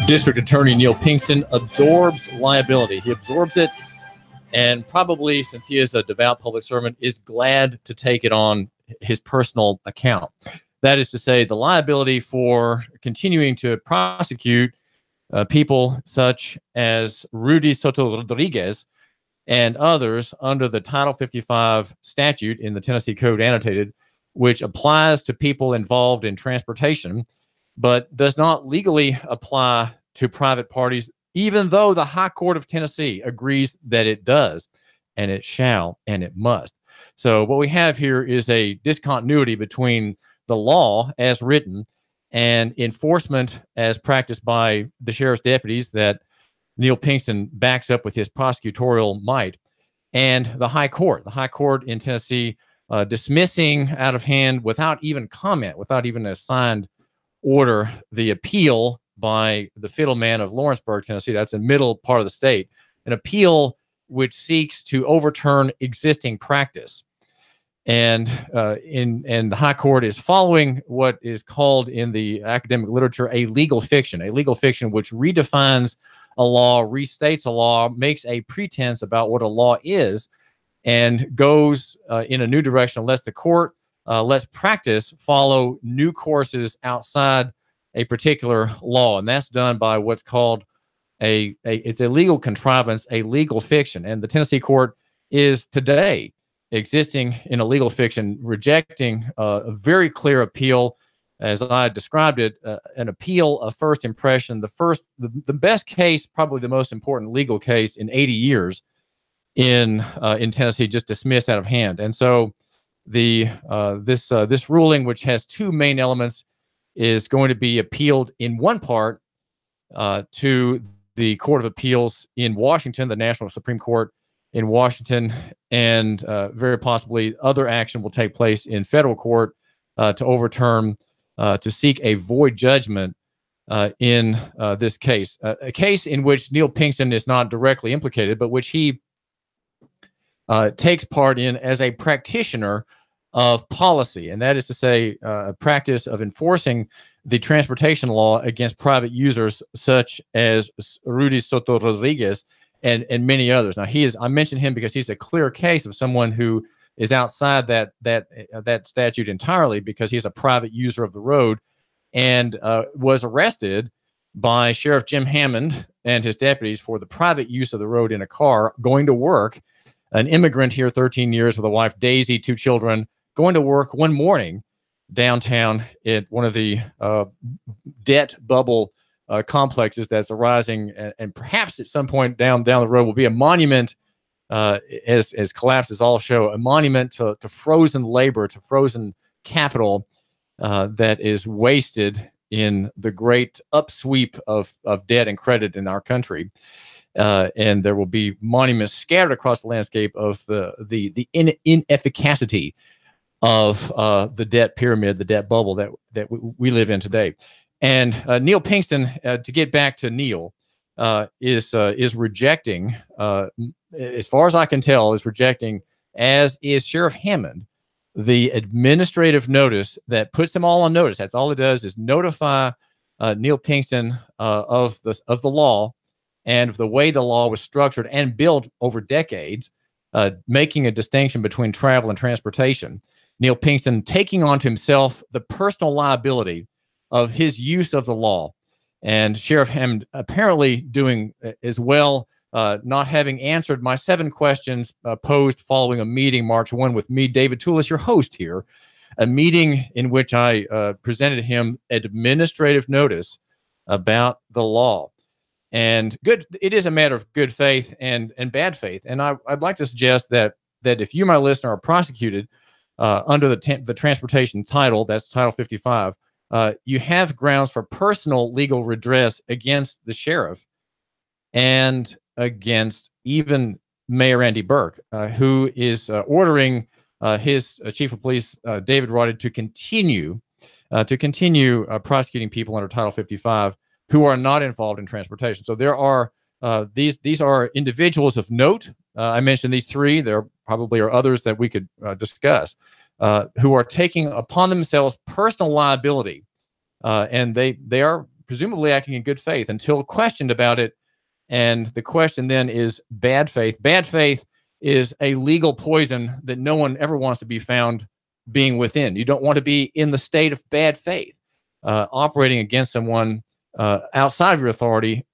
District Attorney Neil Pinkston absorbs liability. He absorbs it, and probably, since he is a devout public servant, is glad to take it on his personal account. That is to say, the liability for continuing to prosecute people such as Rudy Soto Rodriguez and others under the Title 55 statute in the Tennessee Code annotated, which applies to people involved in transportation, but does not legally apply to private parties, even though the High Court of Tennessee agrees that it does, and it shall, and it must. So what we have here is a discontinuity between the law as written and enforcement as practiced by the sheriff's deputies that Neil Pinkston backs up with his prosecutorial might, and the High Court. The High Court in Tennessee dismissing out of hand, without even comment, without even a signed order, the appeal by the fiddleman of Lawrenceburg, Tennessee. That's the middle part of the state. An appeal which seeks to overturn existing practice. And the High Court is following what is called in the academic literature a legal fiction which redefines a law, restates a law, makes a pretense about what a law is, and goes in a new direction, lets the court, lets practice follow new courses outside a particular law. And that's done by what's called it's a legal contrivance, a legal fiction. And the Tennessee court is today existing in a legal fiction, rejecting a very clear appeal, as I described it, an appeal of first impression, the best case, probably the most important legal case in 80 years in Tennessee, just dismissed out of hand. And so this ruling, which has two main elements, is going to be appealed in one part to the Court of Appeals in Washington, the National Supreme Court in Washington, and very possibly other action will take place in federal court to overturn, to seek a void judgment in this case, a case in which Neil Pinkston is not directly implicated, but which he takes part in as a practitioner of policy, and that is to say, a practice of enforcing the transportation law against private users such as Rudy Soto Rodriguez and many others. Now, I mention him because he's a clear case of someone who is outside that statute entirely, because he's a private user of the road and was arrested by Sheriff Jim Hammond and his deputies for the private use of the road in a car, going to work, an immigrant here, 13 years, with a wife, Daisy, 2 children, going to work one morning downtown at one of the debt bubble complexes that's arising, and perhaps at some point down the road will be a monument, as collapses all show, a monument to frozen labor, to frozen capital that is wasted in the great upsweep of debt and credit in our country. And there will be monuments scattered across the landscape of the inefficacity of the debt pyramid, the debt bubble that we live in today. And Neil Pinkston, to get back to Neil, is rejecting, as far as I can tell, is rejecting, as is Sheriff Hammond, the administrative notice that puts them all on notice. That's all it does, is notify Neil Pinkston of the law and of the way the law was structured and built over decades, making a distinction between travel and transportation. Neil Pinkston taking onto himself the personal liability of his use of the law, and Sheriff Hammond apparently doing as well, not having answered my 7 questions posed following a meeting March 1 with me, David Toulis, your host here, a meeting in which I presented him administrative notice about the law. And it is a matter of good faith and bad faith. And I'd like to suggest that if you, my listener, are prosecuted under the transportation title, that's Title 55, you have grounds for personal legal redress against the sheriff and against even Mayor Andy Burke, who is ordering his chief of police, David Roddy, to continue prosecuting people under Title 55 who are not involved in transportation. So there are these are individuals of note. I mentioned these 3. There probably are others that we could discuss. who are taking upon themselves personal liability, and they are presumably acting in good faith until questioned about it. And the question then is bad faith. Bad faith is a legal poison that no one ever wants to be found being within. You don't want to be in the state of bad faith, operating against someone outside of your authority,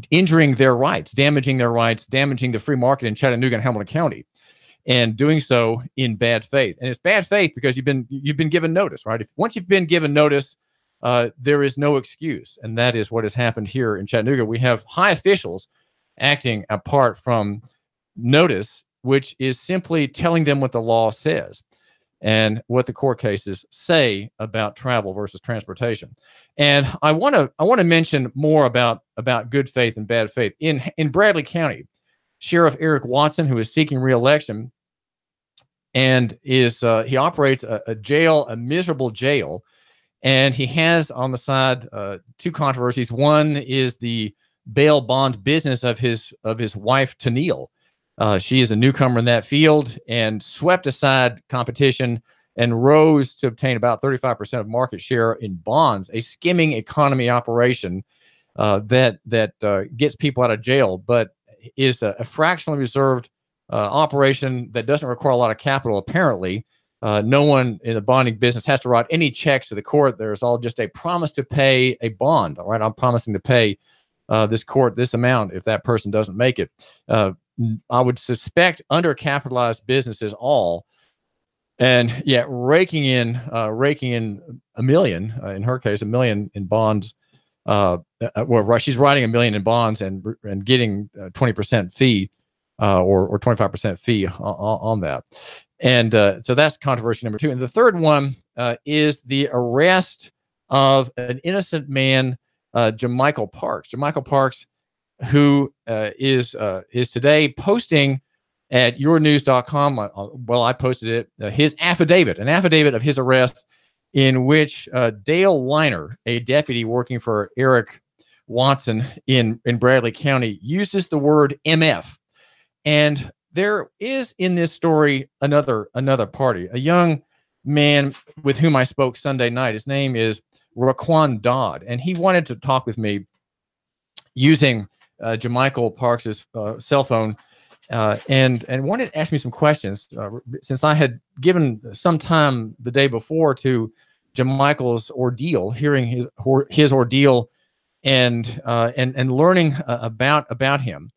injuring their rights, damaging the free market in Chattanooga and Hamilton County, and doing so in bad faith. And it's bad faith because you've been given notice, right? Once you've been given notice, there is no excuse. And that is what has happened here in Chattanooga. We have high officials acting apart from notice, which is simply telling them what the law says and what the court cases say about travel versus transportation. And I want to mention more about good faith and bad faith. In Bradley County, Sheriff Eric Watson, who is seeking re-election, and he operates a miserable jail. And he has on the side two controversies. One is the bail bond business of his wife, Tennille. She is a newcomer in that field and swept aside competition and rose to obtain about 35% of market share in bonds, a skimming economy operation that gets people out of jail, but is a fractionally reserved operation that doesn't require a lot of capital, apparently. No one in the bonding business has to write any checks to the court. There's all just a promise to pay a bond. All right, I'm promising to pay this court this amount if that person doesn't make it. I would suspect undercapitalized businesses all, and yet raking in $1 million, in her case, $1 million in bonds. She's writing $1 million in bonds and getting 20% fee or 25% fee on that. And so that's controversy number two. And the third one is the arrest of an innocent man, Jamichael Parks. Jamichael Parks, who is today posting at yournews.com. I posted it, his affidavit, an affidavit of his arrest, in which Dale Liner, a deputy working for Eric Watson in Bradley County, uses the word MF. And there is in this story another party, a young man with whom I spoke Sunday night. His name is Raquon Dodd, and he wanted to talk with me using Jamichael Parks's cell phone, and wanted to ask me some questions since I had given some time the day before to Jamichael's ordeal, hearing his ordeal, and learning about him.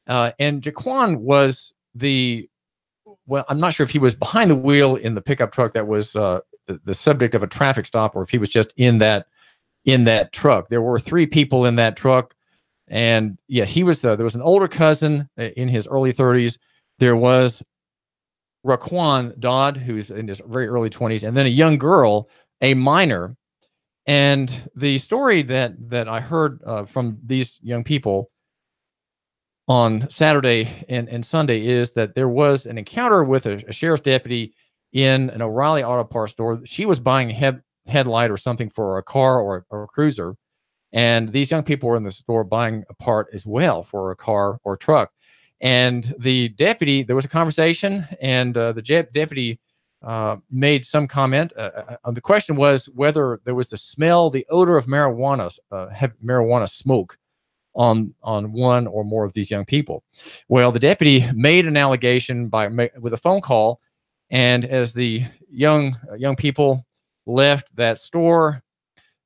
And Raquon was I'm not sure if he was behind the wheel in the pickup truck that was the subject of a traffic stop, or if he was just in that truck. There were three people in that truck, and yeah, he was. There was an older cousin in his early 30s. There was Raquon Dodd, who's in his very early 20s, and then a young girl, a minor. And the story that I heard from these young people on Saturday and Sunday is that there was an encounter with a sheriff's deputy in an O'Reilly Auto Parts store. She was buying a headlight or something for a car or a cruiser, and these young people were in the store buying a part as well for a car or truck. And the deputy, there was a conversation, and the deputy made some comment. The question was whether there was the odor of marijuana smoke on one or more of these young people. Well, the deputy made an allegation with a phone call, and as the young people left that store,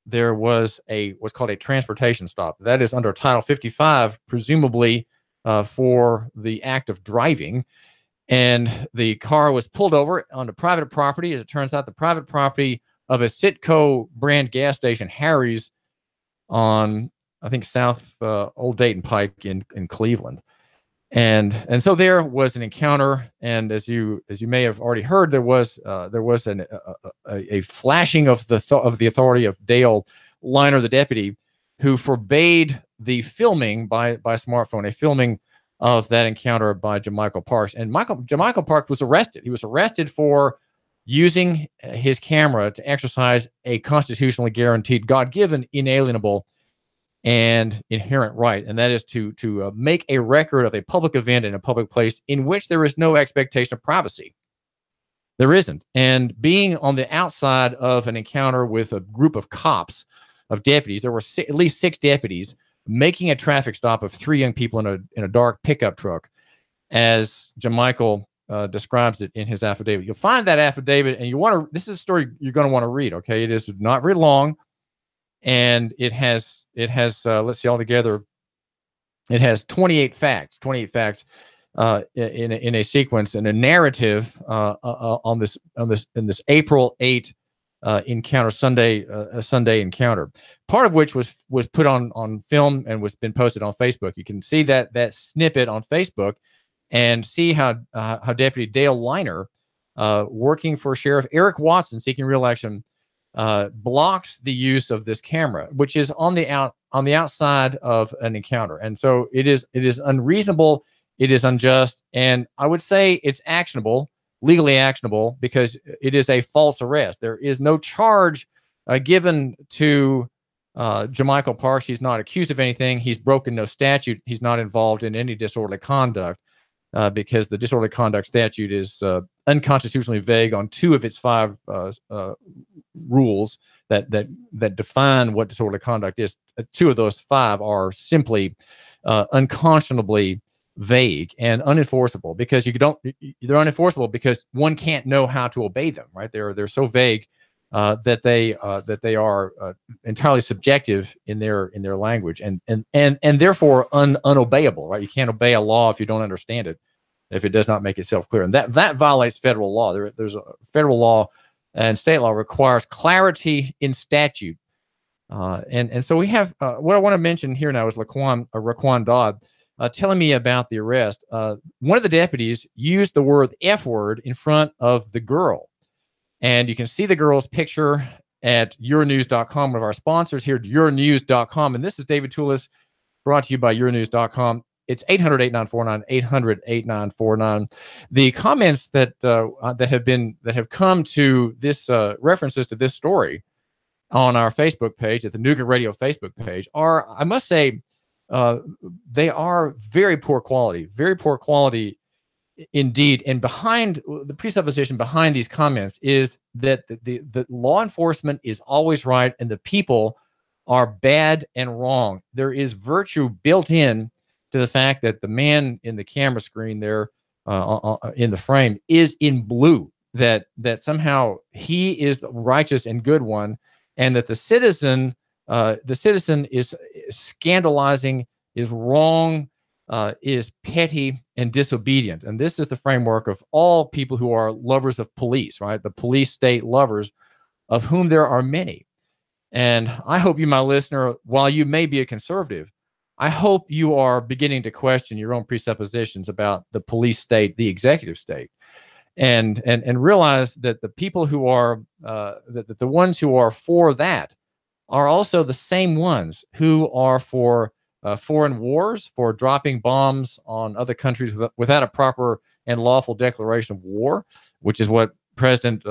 there was what's called a transportation stop. That is under Title 55, presumably for the act of driving. And the car was pulled over onto private property. As it turns out, the private property of a Citgo brand gas station, Harry's, on I think South Old Dayton Pike in Cleveland. And so there was an encounter, and as you may have already heard, there was a flashing of the authority of Dale Liner, the deputy, who forbade the filming by smartphone, a filming of that encounter by Jamichael Parks. And Jamichael Parks was arrested. He was arrested for using his camera to exercise a constitutionally guaranteed, God-given, inalienable and inherent right, and that is to make a record of a public event in a public place in which there is no expectation of privacy. There isn't. And being on the outside of an encounter with a group of cops, of deputies, there were at least 6 deputies making a traffic stop of 3 young people in a dark pickup truck, as Jamichael describes it in his affidavit. You'll find that affidavit, and this is a story you're going to want to read. Okay, it is not very long, and it has let's see, altogether, it has 28 facts in a sequence, and a narrative on this April 8 encounter, a Sunday encounter, part of which was put on film and was been posted on Facebook. You can see that snippet on Facebook and see how Deputy Dale Liner, working for Sheriff Eric Watson, seeking re-election, blocks the use of this camera, which is on the outside of an encounter. And so it is unreasonable, it is unjust, and I would say it's actionable, legally actionable, because it is a false arrest. There is no charge given to Jamichael Parks. He's not accused of anything. He's broken no statute. He's not involved in any disorderly conduct, because the disorderly conduct statute is unconstitutionally vague on 2 of its 5 rules that define what disorderly conduct is. 2 of those 5 are simply unconscionably vague and unenforceable, because they're unenforceable because one can't know how to obey them, right? They're so vague that they are entirely subjective in their language, and therefore unobeyable, right? You can't obey a law if you don't understand it, if it does not make itself clear, and that violates federal law. There's a federal law, and state law requires clarity in statute, and so we have what I want to mention here now is Raquon Dodd telling me about the arrest. One of the deputies used the word F word in front of the girl. And you can see the girl's picture at Euronews.com, one of our sponsors here at Euronews.com. And this is David Toulis, brought to you by Euronews.com. It's 800-8949, 800-8949. The comments that have come to this references to this story on our Facebook page, at the Nuka Radio Facebook page, are, I must say, they are very poor quality indeed. And behind the presupposition behind these comments is that the law enforcement is always right and the people are bad and wrong. There is virtue built in to the fact that the man in the camera screen there in the frame is in blue, that somehow he is the righteous and good one, and that the citizen is scandalizing, is wrong, is petty and disobedient. And this is the framework of all people who are lovers of police, right? The police state lovers, of whom there are many. And I hope you, my listener, while you may be a conservative, I hope you are beginning to question your own presuppositions about the police state, the executive state, and realize that the people who are that the ones who are for that are also the same ones who are for foreign wars, for dropping bombs on other countries without a proper and lawful declaration of war, which is what President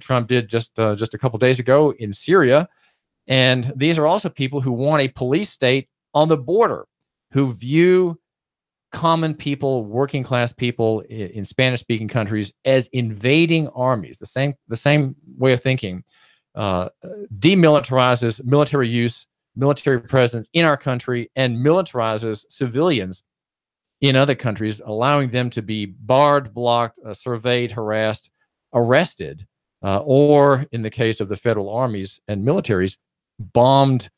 Trump did just a couple days ago in Syria. And these are also people who want a police state on the border, who view common people, working class people in Spanish-speaking countries as invading armies. The same way of thinking demilitarizes military use, military presence in our country, and militarizes civilians in other countries, allowing them to be barred, blocked, surveyed, harassed, arrested, or in the case of the federal armies and militaries, bombed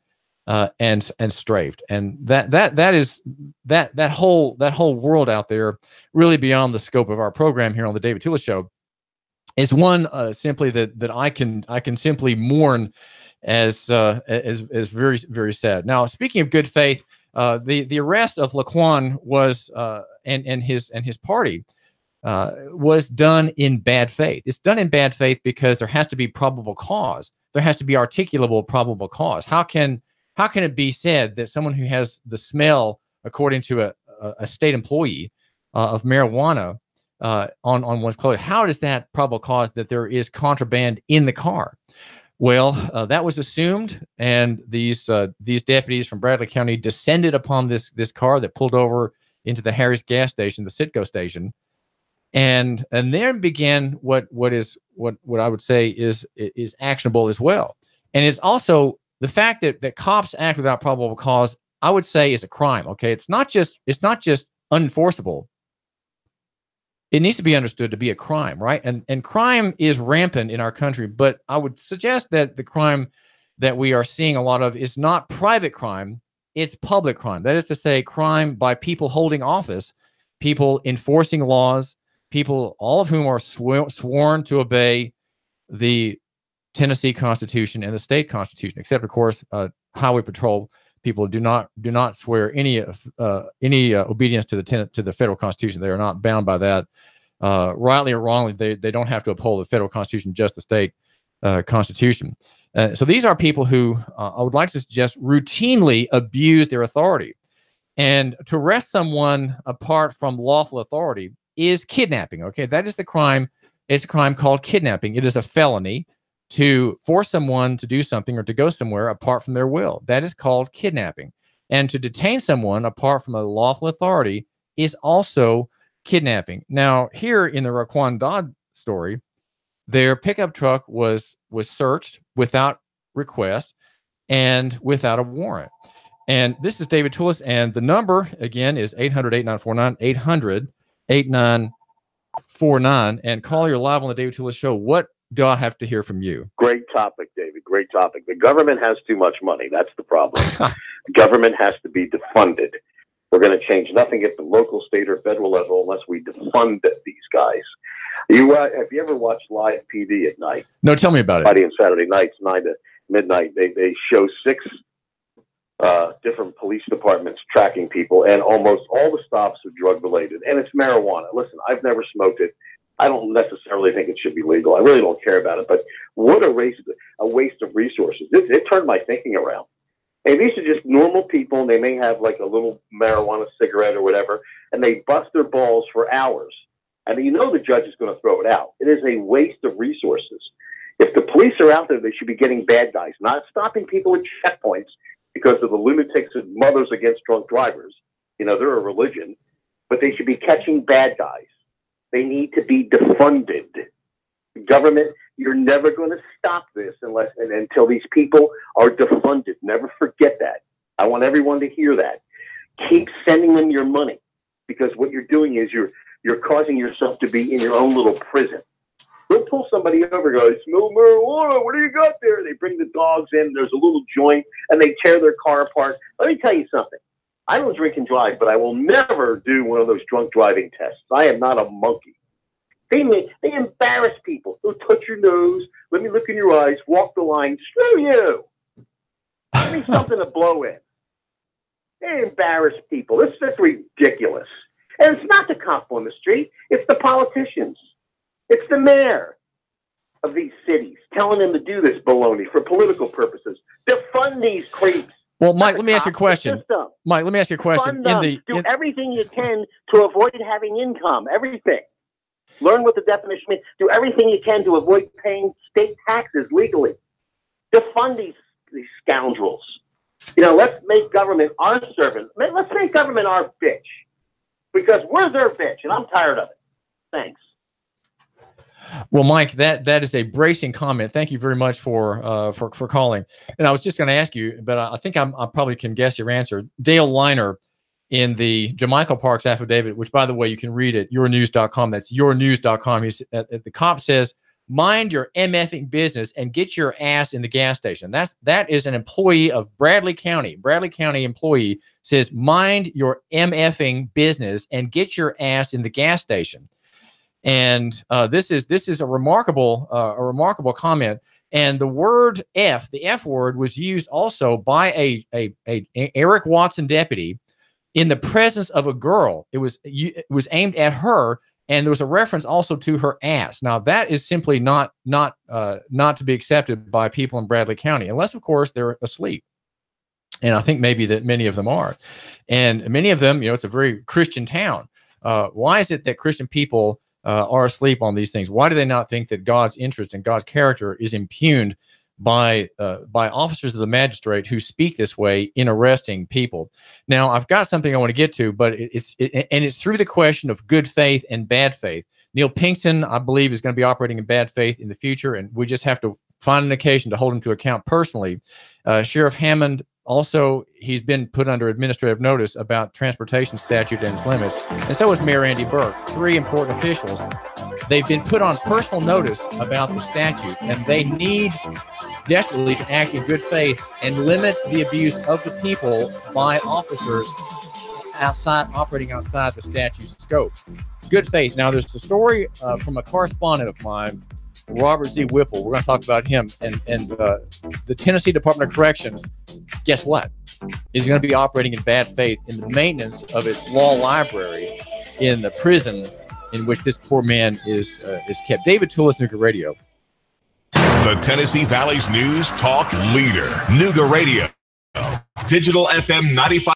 and strafed. And that whole world out there, really beyond the scope of our program here on the David Toulis Show, is one simply that I can simply mourn as very, very sad. Now, speaking of good faith, the arrest of Raquon was and his party was done in bad faith. It's done in bad faith because there has to be probable cause. There has to be articulable probable cause. How can it be said that someone who has the smell, according to a state employee, of marijuana on one's clothes, how is that probable cause that there is contraband in the car? Well, that was assumed, and these deputies from Bradley County descended upon this car that pulled over into the Harris gas station, the Citgo station, and then began what I would say is actionable as well. And it's also the fact that cops act without probable cause, I would say, is a crime. Okay, it's not just unenforceable. It needs to be understood to be a crime, right? And crime is rampant in our country, but I would suggest that the crime that we are seeing a lot of is not private crime, it's public crime. That is to say, crime by people holding office, people enforcing laws, people, all of whom are sworn to obey the Tennessee Constitution and the state Constitution, except, of course, Highway Patrol people do not swear any obedience to the federal Constitution. They are not bound by that. Rightly or wrongly, they don't have to uphold the federal Constitution, just the state Constitution. So these are people who I would like to suggest routinely abuse their authority. And to arrest someone apart from lawful authority is kidnapping. Okay, that is the crime. It's a crime called kidnapping. It is a felony to force someone to do something or to go somewhere apart from their will. That is called kidnapping. And to detain someone apart from a lawful authority is also kidnapping. Now, here in the Raquon Dodd story, their pickup truck was searched without request and without a warrant. And this is David Toulis, and the number, again, is 800-8949, 800-8949. And call, you're live on the David Toulis Show. What do I have to hear from you? Great topic, David. Great topic. The government has too much money. That's the problem. The government has to be defunded. We're going to change nothing at the local, state, or federal level unless we defund these guys. Have you ever watched live PD at night? No, tell me about it. Friday and Saturday nights, 9 to midnight. They show 6 different police departments tracking people, and almost all the stops are drug-related. And it's marijuana. Listen, I've never smoked it. I don't necessarily think it should be legal. I really don't care about it. But what a waste of resources. It turned my thinking around. And these are just normal people, and they may have like a little marijuana cigarette or whatever, and they bust their balls for hours. And you know the judge is going to throw it out. It is a waste of resources. If the police are out there, they should be getting bad guys, not stopping people at checkpoints because of the lunatics and Mothers Against Drunk Drivers. You know, they're a religion. But they should be catching bad guys. They need to be defunded. Government, you're never going to stop this until these people are defunded. Never forget that. I want everyone to hear that. Keep sending them your money, because what you're doing is you're causing yourself to be in your own little prison. They'll pull somebody over and go, "I smell marijuana. What do you got there?" They bring the dogs in. There's a little joint, and they tear their car apart. Let me tell you something. I don't drink and drive, but I will never do one of those drunk driving tests. I am not a monkey. They embarrass people. They'll touch your nose. Let me look in your eyes. Walk the line. Screw you. Give me something to blow in. They embarrass people. This is ridiculous. And it's not the cop on the street. It's the politicians. It's the mayor of these cities telling them to do this baloney for political purposes. Defund these creeps. Well, Mike, let me ask you a question. Mike, let me ask you a question. Do everything you can to avoid having income. Everything. Learn what the definition means. Do everything you can to avoid paying state taxes legally. Defund these scoundrels. You know, let's make government our servant. Let's make government our bitch. Because we're their bitch, and I'm tired of it. Thanks. Well, Mike, that is a bracing comment. Thank you very much for calling. And I was just going to ask you, but I think I probably can guess your answer. Dale Liner, in the Jamichael Parks affidavit, which, by the way, you can read at yournews.com. That's yournews.com. The cop says, "Mind your MFing business and get your ass in the gas station." That is an employee of Bradley County. Bradley County employee says, "Mind your MFing business and get your ass in the gas station." And this is a remarkable comment. And the word F, the F word, was used also by a Eric Watson deputy in the presence of a girl. It was aimed at her, and there was a reference also to her ass. Now that is simply not to be accepted by people in Bradley County, unless of course they're asleep. And I think maybe that many of them are, and many of them, it's a very Christian town. Why is it that Christian people are asleep on these things? Why do they not think that God's interest and God's character is impugned by officers of the magistrate who speak this way in arresting people? Now, I've got something I want to get to, but it's through the question of good faith and bad faith. Neil Pinkston, I believe, is going to be operating in bad faith in the future, and we just have to find an occasion to hold him to account personally. Sheriff Hammond, also, he's been put under administrative notice about transportation statute and its limits, and so is Mayor Andy Burke, 3 important officials. They've been put on personal notice about the statute, and they need desperately to act in good faith and limit the abuse of the people by officers operating outside the statute's scope. Good faith. Now, there's a story from a correspondent of mine, Robert Z. Whipple. We're going to talk about him. And the Tennessee Department of Corrections, guess what? Is going to be operating in bad faith in the maintenance of its law library in the prison in which this poor man is kept. David Toulis, Nuga Radio. The Tennessee Valley's news talk leader, Nuga Radio. Digital FM 95.